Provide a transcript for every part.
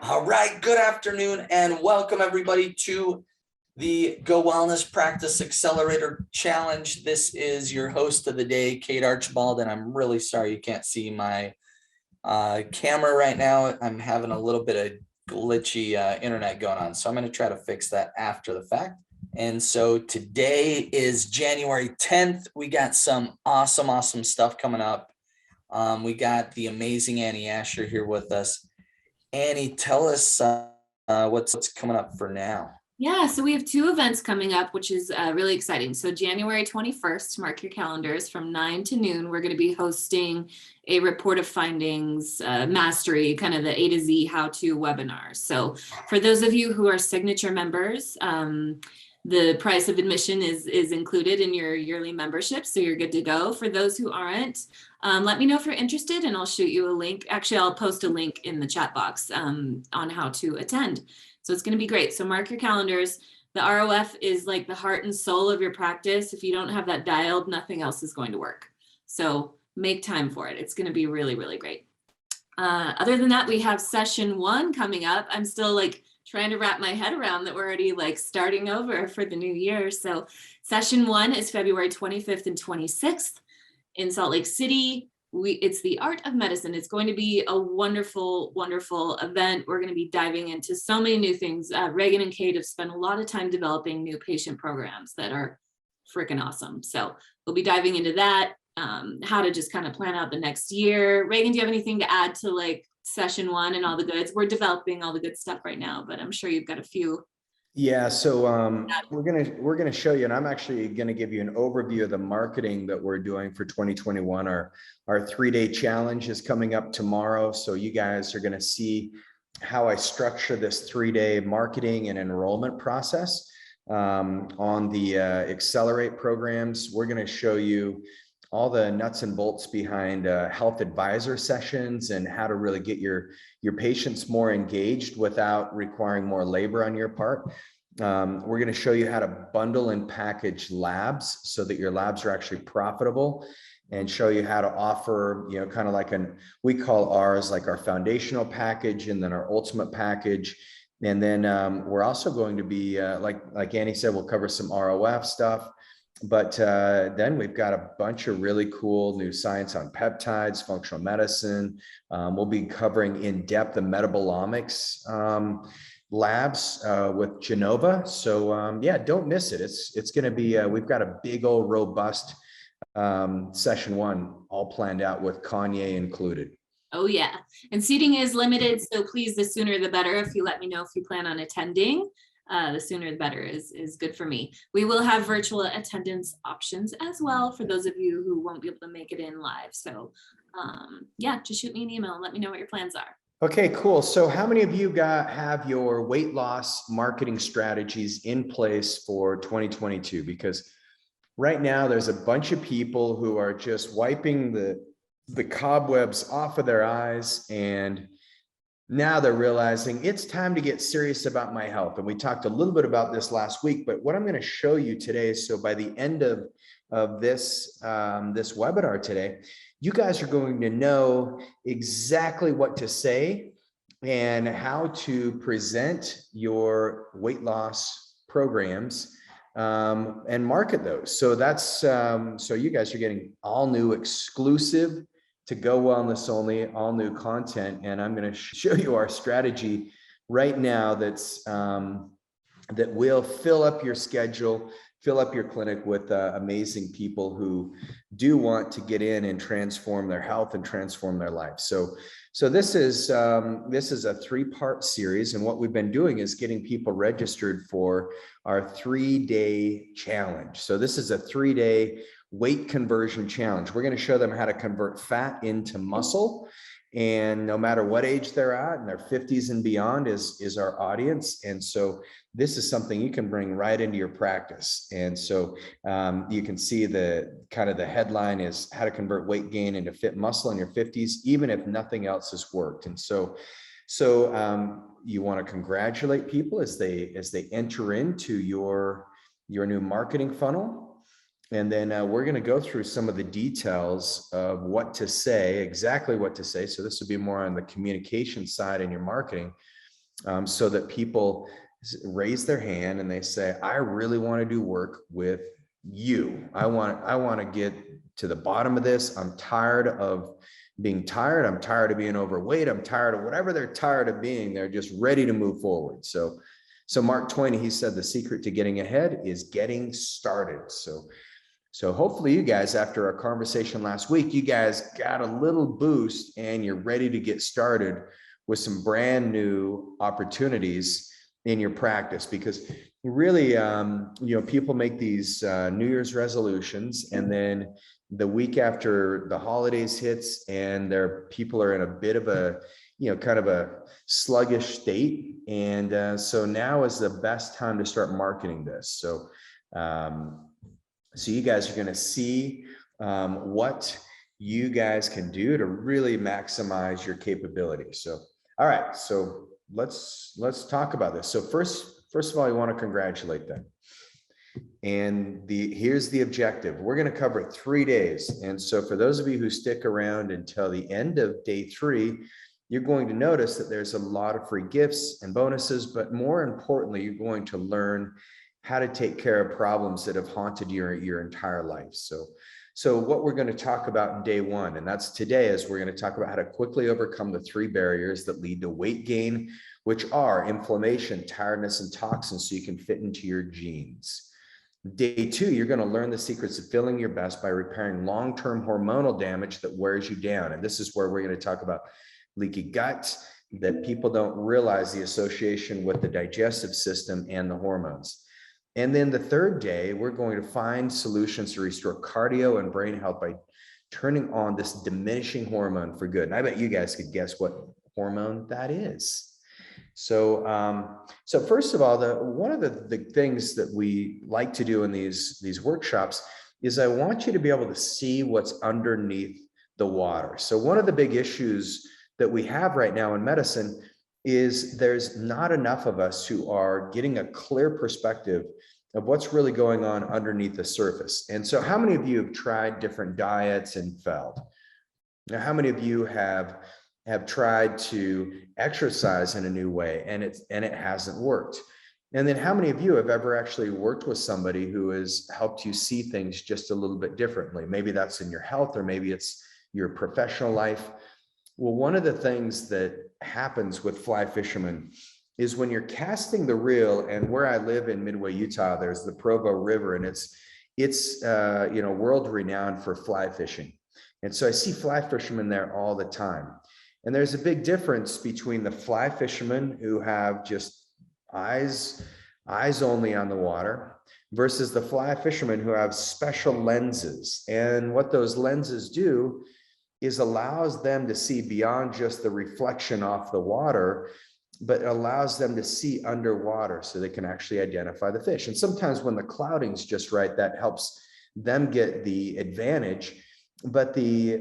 All right, good afternoon and welcome everybody to the Go Wellness Practice Accelerator Challenge. This is your host of the day, Kate Archibald, and I'm really sorry you can't see my camera right now. I'm having a little bit of glitchy internet going on, so I'm going to try to fix that after the fact. And so today is January 10th. We got some awesome stuff coming up. We got the amazing Annie Asher here with us. Annie, tell us what's coming up for now. Yeah, so we have two events coming up, which is really exciting. So January 21st, mark your calendars, from 9 to noon, we're going to be hosting a report of findings, mastery, kind of the A to Z how-to webinar. So for those of you who are signature members, the price of admission is included in your yearly membership, so you're good to go. For those who aren't, let me know if you're interested and I'll shoot you a link. Actually, I'll post a link in the chat box on how to attend. So it's going to be great. So mark your calendars. The ROF is like the heart and soul of your practice. If you don't have that dialed, nothing else is going to work. So make time for it. It's going to be really great. Other than that, we have session 1 coming up. I'm still trying to wrap my head around that we're already starting over for the new year. So session 1 is February 25th and 26th in Salt Lake City. It's the art of medicine. It's going to be a wonderful event. We're going to be diving into so many new things. Reagan and Kate have spent a lot of time developing new patient programs that are freaking awesome. So we'll be diving into that, how to just kind of plan out the next year. Reagan, do you have anything to add to session 1 and all the goods? We're developing all the good stuff right now, but I'm sure you've got a few. Yeah, so we're gonna show you, and I'm actually gonna give you an overview of the marketing that we're doing for 2021. Our 3-day challenge is coming up tomorrow, so you guys are gonna see how I structure this 3-day marketing and enrollment process. On the Accelerate programs, we're gonna show you all the nuts and bolts behind health advisor sessions and how to really get your patients more engaged without requiring more labor on your part. We're going to show you how to bundle and package labs so that your labs are actually profitable, and show you how to offer, kind of we call ours our foundational package and then our ultimate package. And then we're also going to be, like Annie said, we'll cover some ROF stuff. But then we've got a bunch of really cool new science on peptides, functional medicine. We'll be covering in depth the metabolomics labs with Genova. So yeah, don't miss it. It's going to be, we've got a big old robust session 1 all planned out with Kanye included. Oh yeah. And seating is limited. So please, the sooner the better. If you let me know if you plan on attending. The sooner the better is good for me. We will have virtual attendance options as well for those of you who won't be able to make it in live. So yeah, just shoot me an email and let me know what your plans are. Okay, cool. So how many of you have your weight loss marketing strategies in place for 2022? Because right now there's a bunch of people who are just wiping the cobwebs off of their eyes, and now they're realizing it's time to get serious about my health. And we talked a little bit about this last week, but what I'm going to show you today, so by the end of this webinar today, you guys are going to know exactly what to say and how to present your weight loss programs and market those. So that's so you guys are getting all new exclusive to Go Wellness only, all new content. And I'm going to show you our strategy right now that's that will fill up your schedule, fill up your clinic with amazing people who do want to get in and transform their health and transform their life. So this is a 3-part series, and what we've been doing is getting people registered for our 3-day challenge. So this is a 3-day weight conversion challenge. We're going to show them how to convert fat into muscle, and no matter what age they're at, in their 50s and beyond is our audience. And so this is something you can bring right into your practice. And so you can see the headline is how to convert weight gain into fit muscle in your 50s, even if nothing else has worked. And so you want to congratulate people as they enter into your new marketing funnel. And then we're going to go through some of the details of what to say, exactly what to say. So this will be more on the communication side in your marketing. so that people raise their hand and they say, I really want to do work with you. I want to get to the bottom of this. I'm tired of being tired. I'm tired of being overweight. I'm tired of whatever they're tired of being. They're just ready to move forward. So Mark Twain, he said, the secret to getting ahead is getting started. So hopefully you guys, after our conversation last week, you guys got a little boost and you're ready to get started with some brand new opportunities in your practice. Because really, people make these New Year's resolutions, and then the week after the holidays hits and people are in a bit of a, kind of a sluggish state. And so now is the best time to start marketing this. So you guys are going to see what you guys can do to really maximize your capability. So, all right, so let's talk about this. So first of all, I want to congratulate them. And here's the objective. We're going to cover 3 days. And so for those of you who stick around until the end of day 3, you're going to notice that there's a lot of free gifts and bonuses, but more importantly, you're going to learn how to take care of problems that have haunted your entire life. So what we're going to talk about in day 1, and that's today, is we're going to talk about how to quickly overcome the 3 barriers that lead to weight gain, which are inflammation, tiredness, and toxins, so you can fit into your genes. Day 2, you're going to learn the secrets of feeling your best by repairing long-term hormonal damage that wears you down. And this is where we're going to talk about leaky gut, that people don't realize the association with the digestive system and the hormones. And then the 3rd day, we're going to find solutions to restore cardio and brain health by turning on this diminishing hormone for good. And I bet you guys could guess what hormone that is. So first of all, one of the things that we like to do in these workshops is I want you to be able to see what's underneath the water. So one of the big issues that we have right now in medicine is there's not enough of us who are getting a clear perspective of what's really going on underneath the surface. And so how many of you have tried different diets and failed? Now, how many of you have tried to exercise in a new way and it hasn't worked? And then how many of you have ever actually worked with somebody who has helped you see things just a little bit differently? Maybe that's in your health, or maybe it's your professional life. Well, one of the things that happens with fly fishermen is when you're casting the reel, and where I live in Midway, Utah, there's the Provo River, and it's world renowned for fly fishing. And so I see fly fishermen there all the time. And there's a big difference between the fly fishermen who have just eyes only on the water versus the fly fishermen who have special lenses. And what those lenses do is allows them to see beyond just the reflection off the water, but allows them to see underwater so they can actually identify the fish. And sometimes when the clouding's just right, that helps them get the advantage. But the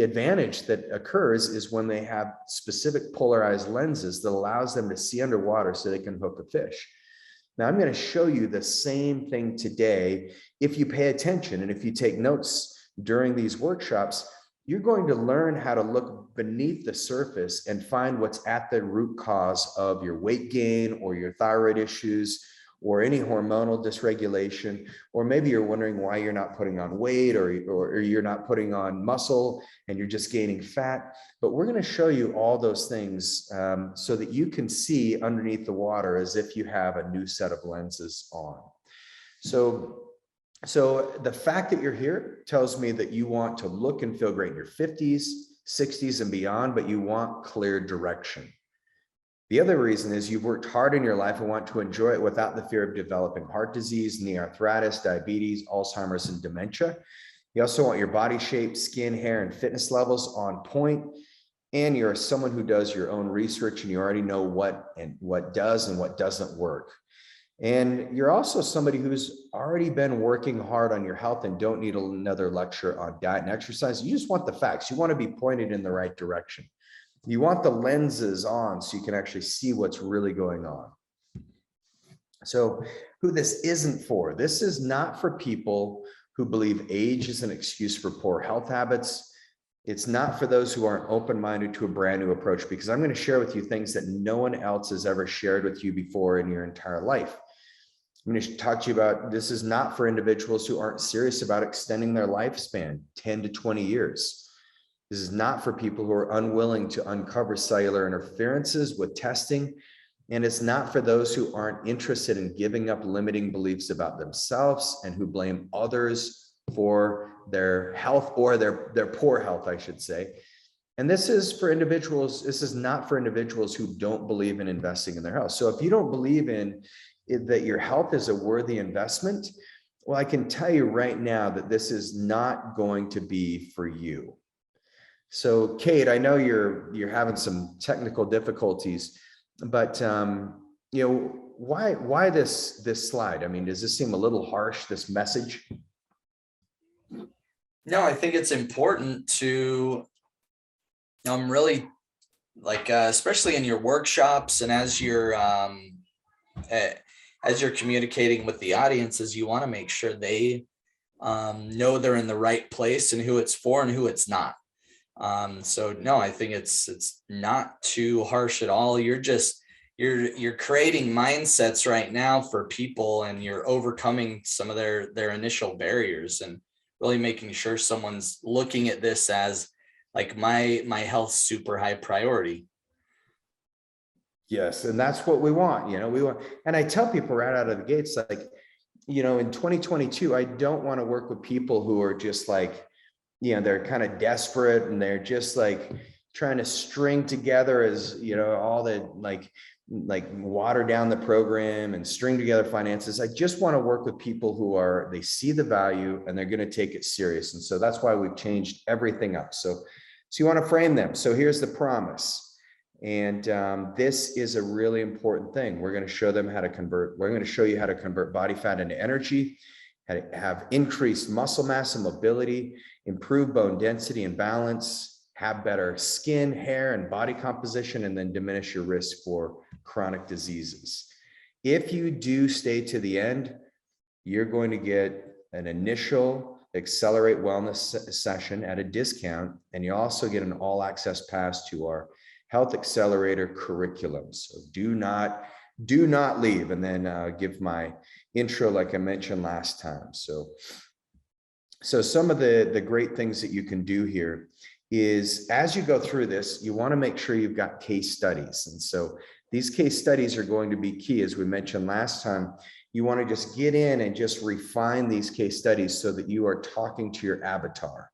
advantage that occurs is when they have specific polarized lenses that allows them to see underwater so they can hook a fish. Now, I'm going to show you the same thing today. If you pay attention and if you take notes during these workshops, you're going to learn how to look beneath the surface and find what's at the root cause of your weight gain or your thyroid issues or any hormonal dysregulation, or maybe you're wondering why you're not putting on weight or you're not putting on muscle and you're just gaining fat. But we're going to show you all those things so that you can see underneath the water as if you have a new set of lenses on. So the fact that you're here tells me that you want to look and feel great in your 50s, 60s, and beyond, but you want clear direction. The other reason is you've worked hard in your life and want to enjoy it without the fear of developing heart disease, knee arthritis, diabetes, Alzheimer's, and dementia. You also want your body shape, skin, hair, and fitness levels on point. And you're someone who does your own research and you already know what does and what doesn't work. And you're also somebody who's already been working hard on your health and don't need another lecture on diet and exercise. You just want the facts. You want to be pointed in the right direction. You want the lenses on so you can actually see what's really going on. So who this isn't for, this is not for people who believe age is an excuse for poor health habits. It's not for those who aren't open-minded to a brand new approach, because I'm going to share with you things that no one else has ever shared with you before in your entire life. I'm going to talk to you about, this is not for individuals who aren't serious about extending their lifespan 10 to 20 years. This is not for people who are unwilling to uncover cellular interferences with testing. And it's not for those who aren't interested in giving up limiting beliefs about themselves and who blame others for their health, or their poor health, I should say. And this is for individuals, this is not for individuals who don't believe in investing in their health. So if you don't believe in that your health is a worthy investment, well, I can tell you right now that this is not going to be for you. So Kate, I know you're having some technical difficulties, but why this slide? I mean, does this seem a little harsh, this message? No, I think it's important to really, like, especially in your workshops and as you're communicating with the audiences, you want to make sure they know they're in the right place and who it's for and who it's not. So no, I think it's not too harsh at all. You're creating mindsets right now for people, and you're overcoming some of their initial barriers, and really making sure someone's looking at this as like my health super high priority. Yes, and that's what we want. We want, and I tell people right out of the gates, like, in 2022, I don't want to work with people who are just like, they're kind of desperate and they're just like trying to string together all the like water down the program and string together finances. I just want to work with people who they see the value and they're going to take it serious. And so that's why we've changed everything up. So you want to frame them. So here's the promise. And this is a really important thing. We're going to show them how to convert. We're going to show you how to convert body fat into energy, how to have increased muscle mass and mobility, improve bone density and balance, have better skin, hair, and body composition, and then diminish your risk for chronic diseases. If you do stay to the end, you're going to get an initial Accelerate Wellness session at a discount, and you also get an all-access pass to our Health Accelerator curriculum. So do not leave. And then give my intro like I mentioned last time. So some of the great things that you can do here is, as you go through this, you want to make sure you've got case studies. And so these case studies are going to be key. As we mentioned last time, you want to just get in and just refine these case studies so that you are talking to your avatar.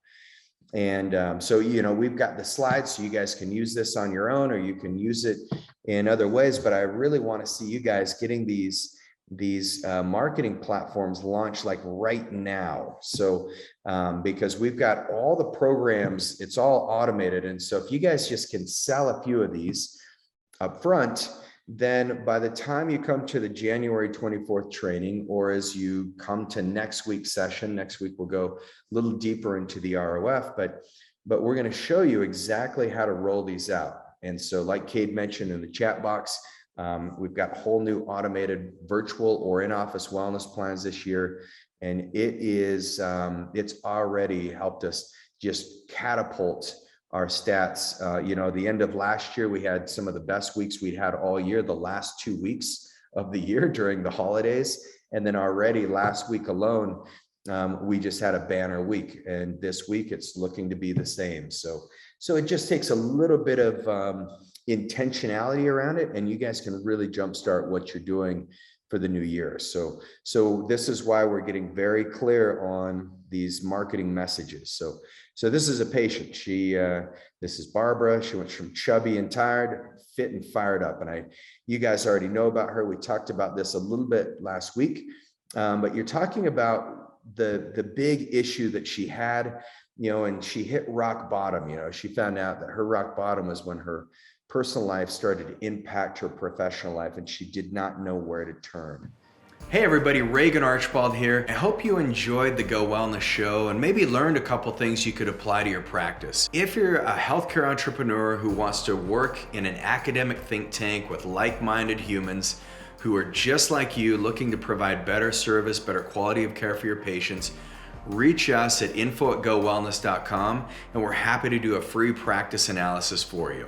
And so, we've got the slides, so you guys can use this on your own, or you can use it in other ways. But I really want to see you guys getting these marketing platforms launched like right now. So because we've got all the programs, it's all automated. And so if you guys just can sell a few of these up front, then by the time you come to the January 24th training, or as you come to next week's session, next week we'll go a little deeper into the ROF, but we're going to show you exactly how to roll these out. And so like Kate mentioned in the chat box, we've got whole new automated virtual or in-office wellness plans this year. And it's already helped us just catapult our stats. The end of last year, we had some of the best weeks we'd had all year, the last 2 weeks of the year during the holidays. And then already last week alone, we just had a banner week. And this week it's looking to be the same. So it just takes a little bit of intentionality around it, and you guys can really jumpstart what you're doing for the new year. So this is why we're getting very clear on these marketing messages. So this is a patient. This is Barbara. She went from chubby and tired, fit and fired up. And you guys already know about her. We talked about this a little bit last week, but you're talking about the big issue that she had, and she hit rock bottom. She found out that her rock bottom was when her personal life started to impact her professional life, and she did not know where to turn. Hey everybody, Reagan Archibald here. I hope you enjoyed the Go Wellness show and maybe learned a couple things you could apply to your practice. If you're a healthcare entrepreneur who wants to work in an academic think tank with like-minded humans who are just like you, looking to provide better service, better quality of care for your patients, reach us at info@gowellness.com, and we're happy to do a free practice analysis for you.